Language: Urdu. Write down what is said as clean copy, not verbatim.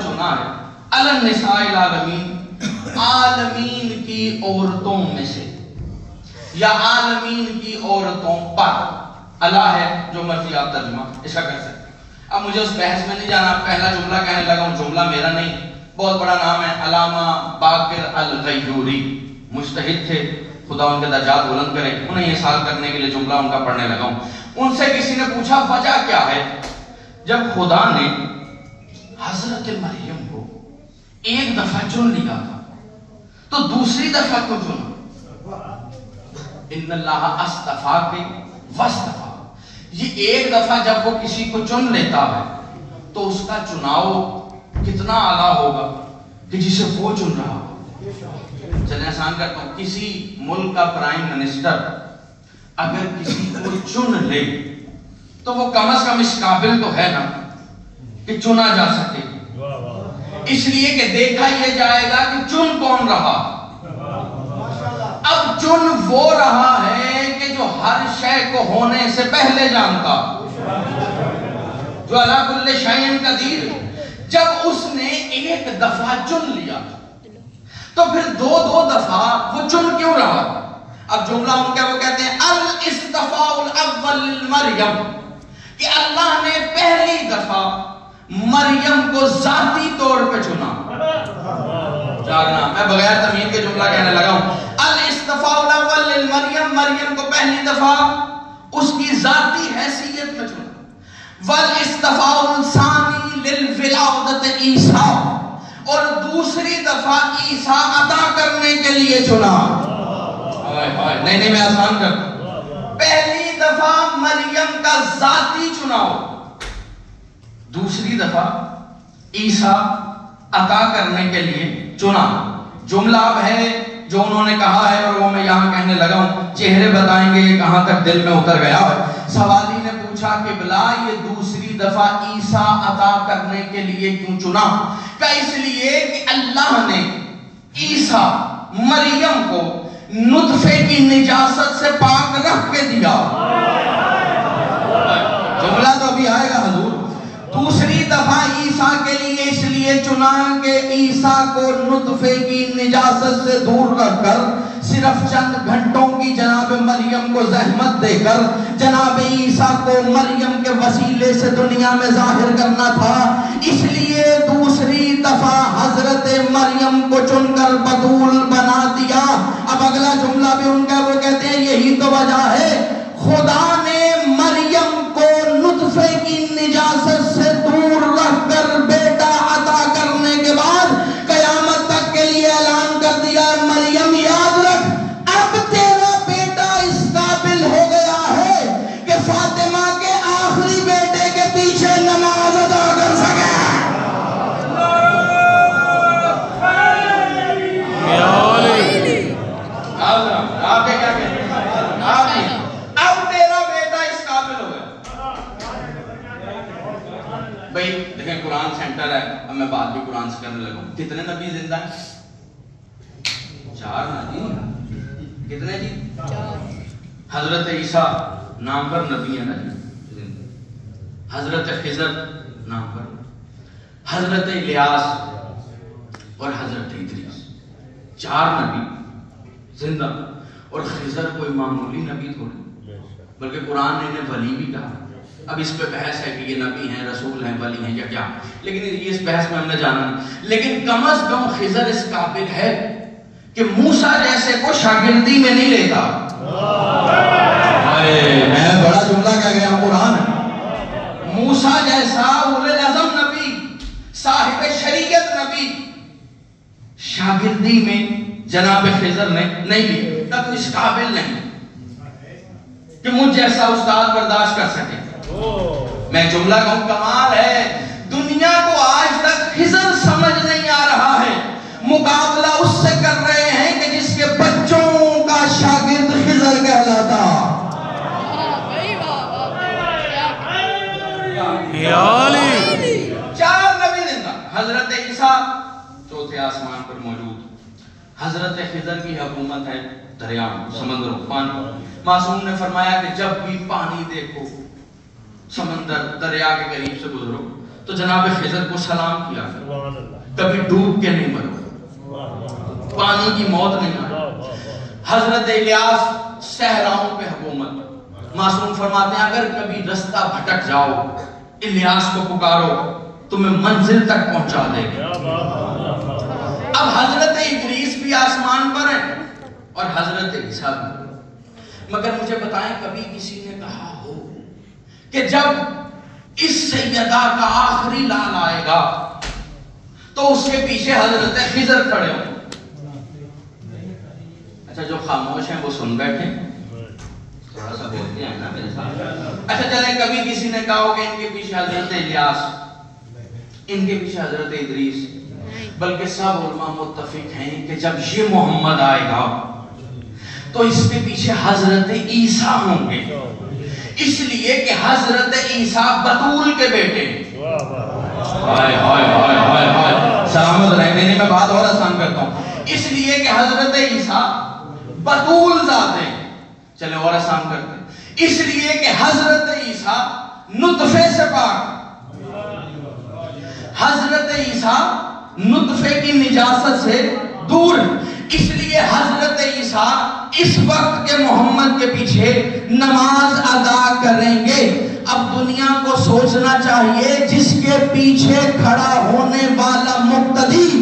چنا ہے الن نساء العالمین، عالمین کی عورتوں میں سے، یا عالمین کی عورتوں پر، اللہ ہے جو مرضی آپ ترجمہ اس کا کر سکتے ہیں۔ اب مجھے اس بحث میں نہیں جانا، پہلا جملہ کہنے لگا ہوں، جملہ میرا نہیں، بہت بڑا نام ہے، علامہ باقر الغیوری، مجتہد تھے، خدا ان کے درجات بلند کرے، انہیں یہ سال کرنے کے لیے جملہ ان کا پڑھنے لگا ہوں۔ ان سے کسی نے پوچھا وجہ کیا ہے جب خدا نے حضرت مریم کو ایک دفعہ چن لیا تھا تو دوسری دفعہ کو چنا؟ ان اللہ اصطفاک واصطفا، یہ ایک دفعہ جب وہ کسی کو چن لیتا ہے تو اس کا چناؤ کتنا اعلیٰ ہوگا کہ جسے وہ چن رہا ہو۔ چلیں آسان کرتا ہوں، کسی ملک کا پرائم منسٹر اگر کسی کو چن لے تو وہ کم از کم اس قابل تو ہے نا کہ چنا جا سکے، اس لیے کہ دیکھا یہ جائے گا کہ چن کون رہا۔ اب چن وہ رہا ہے کہ جو ہر شے کو ہونے سے پہلے جانتا، جو علی کل شیء قدیر۔ جب اس نے ایک دفعہ چن لیا تو پھر دو دفعہ وہ چن کیوں رہا؟ اب جملہ ان کا وہ کہتے ہیں الاصطفاء الاول للمریم، کہ اللہ نے پہلی دفعہ مریم کو ذاتی طور پہ چنا۔ جاگنا، میں بغیر تمہید کے جملہ کہنے لگا ہوں، الاصطفاء الاول للمریم، مریم کو پہلی دفعہ اس کی ذاتی حیثیت میں چنا۔ والاصطفاء الثانی للولادۃ عیسیٰ، اور دوسری دفعہ عیسیٰ عطا کرنے کے لیے چنا۔ نہیں میں آسان کرتا ہوں، پہلی دفعہ مریم کا ذاتی چناؤ، دوسری دفعہ عیسیٰ عطا کرنے کے لیے چنا۔ جملہ اب ہے جو انہوں نے کہا ہے اور وہ میں یہاں کہنے لگا ہوں، چہرے بتائیں گے یہ کہاں تک دل میں اتر گیا ہے۔ سوالی نے پوچھا کہ بلا یہ دوسری دفعہ عیسیٰ عطا کرنے کے لیے کیوں چنا؟ کہ اس لیے کہ اللہ نے عیسیٰ مریم کو نطفے کی نجاست سے پاک رکھ کے دیا۔ جملہ تو ابھی آئے گا حضور۔ دوسری دفعہ عیسیٰ کے لیے اس لیے چنا کہ عیسیٰ کو نطفے کی نجاست سے دور رکھ کر صرف چند گھنٹوں کی جناب مریم کو زحمت دے کر جناب عیسیٰ کو مریم کے وسیلے سے دنیا میں ظاہر کرنا تھا، اس لیے دوسری دفعہ حضرت مریم کو چن کر بطول بنا دیا۔ اب اگلا جملہ بھی ان کا وہ کہتے ہیں یہی تو وجہ ہے خدا نے مریم کو نطفے کی نجاست سے دور رکھ کر بیٹا عطا کرنے کے بعد قیامت تک کے لیے اعلان کر دیا، مریم یاد رکھ اب تیرا بیٹا اس قابل ہو گیا ہے کہ فاطمہ کے آخری بیٹے کے پیچھے نماز ادا کر سکے۔ آپ کیا کہتے ہیں؟ اب تیرا بیٹا اس قابل ہو گیا۔ بھئی دیکھیں قرآن سینٹر ہے، اب میں بات بھی قرآن سے کرنے لگا ہوں۔ کتنے نبی زندہ ہیں؟ 4 نا جی، کتنے جی؟ 4۔ حضرت عیسیٰ نام پر نبی ہے نا جی، حضرت خضر نام پر، حضرت الیاس اور حضرت ادریس، 4 نبی زندہ۔ اور خضر کوئی معمولی نبی تھوڑی، بلکہ قرآن نے انہیں ولی بھی کہا۔ اب اس پہ بحث ہے کہ یہ نبی ہیں، رسول ہیں، ولی ہیں یا کیا، لیکن اس بحث میں ہم نے جانا نہیں۔ لیکن کم از کم خضر اس قابل ہے کہ موسیٰ جیسے کو شاگردی میں نہیں لیتا۔ میں بڑا جملہ کہہ گیا، قرآن موسیٰ جیسا اولو العزم نبی، صاحب شریعت نبی، شاگردی میں جناب خضر نے نہیں لی، تب اس قابل نہیں کہ مجھ جیسا استاد برداشت کر سکے۔ میں جملہ کہوں کمال ہے، دنیا کو آج تک خضر سمجھ نہیں آ رہا ہے، مقابلہ اس سے کر رہے ہیں کہ جس کے بچوں کا شاگرد خضر کہلاتا۔ 4 نبی زندہ، حضرت عیسیٰ چوتھے آسمان پر موجود، حضرت خضر کی حکومت ہے دریا، سمندر، پانی۔ معصوم نے فرمایا کہ جب بھی پانی دیکھو، سمندر، دریا کے قریب سے گزرو تو جناب خضر کو سلام کیا کبھی ڈوب کے نہیں مرو، پانی کی موت نہیں آئی۔ حضرت الیاس صحراؤں پہ حکومت، معصوم فرماتے ہیں اگر کبھی رستہ بھٹک جاؤ الیاس کو پکارو تمہیں منزل تک پہنچا دے گا۔ اب حضرت ادریس بھی آسمان پر ہیں اور حضرت عیسیٰ بھی، مگر مجھے بتائیں کبھی کسی نے کہا ہو کہ جب اس سیدہ کا آخری لال آئے گا تو اس کے پیچھے حضرت خضر کھڑے ہوں؟ اچھا جو خاموش ہیں وہ سن بیٹھے، تھوڑا سا بولتے ہیں نا میرے ساتھ۔ اچھا چلیں کبھی کسی نے کہا ہو کہ ان کے پیچھے حضرت الیاس، ان کے پیچھے حضرت ادریس، بلکہ سب علماء متفق ہیں کہ جب یہ محمد آئے گا تو اس کے پیچھے حضرت عیسیٰ ہوں گے، اس لیے کہ حضرت عیسیٰ بطول کے بیٹے ہیں۔ سلامت رہنے میں بات اور آسان کرتا ہوں، اس لیے کہ حضرت عیسیٰ بطول ذات ہیں۔ چلے اور آسان کرتے ہیں، اس لیے کہ حضرت عیسیٰ نطفے سے پاک، حضرت عیسیٰ نطفے کی نجاست سے دور، اس لیے حضرت عیسیٰ اس وقت کے محمد کے پیچھے نماز ادا کریں گے۔ اب دنیا کو سوچنا چاہیے جس کے پیچھے کھڑا ہونے والا مقتدی